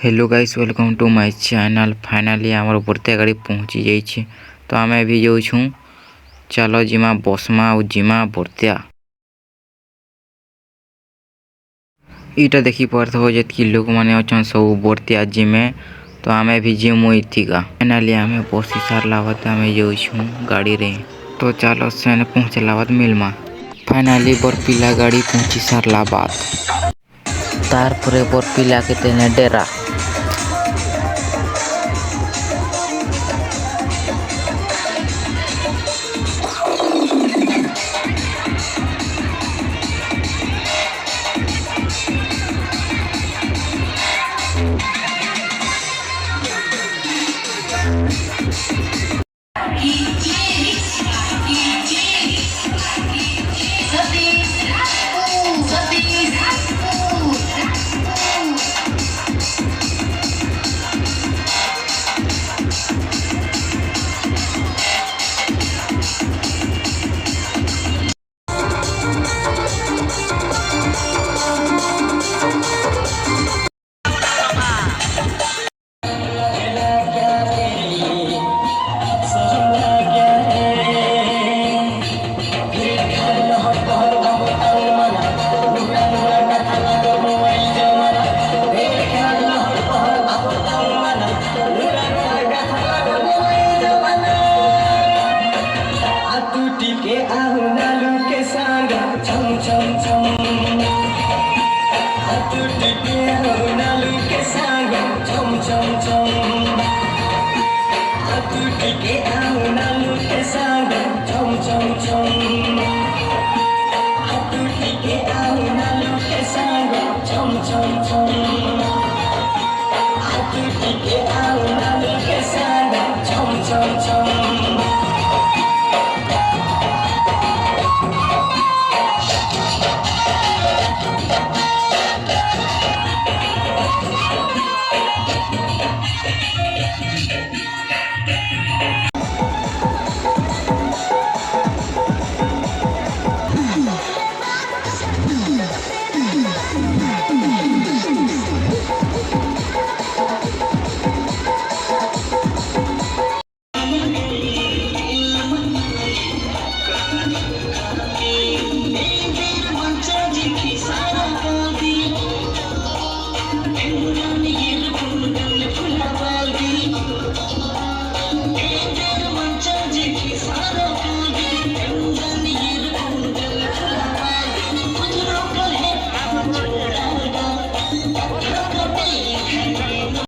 Hello guys welcome to my channel. Finally आमर बर्तिया गाड़ी पहुँची जाइए तो आम भी जाऊँ चलो जिमा बसमा और जिमा बर्तिया इटा देखी पार्थ हो जी लोक मैंने अच्छा सब बर्तिया जिमे तो आम भी जिमु इथिका। फाइनाली आम बसी सारा बाद आम जाऊँ गाड़ी रे तो चलो से पहुँचला बाद मिलमा। फाइनाली बरपिला गाड़ी पहुँची सारा बाद तार पर बरपिला के तेने डेरा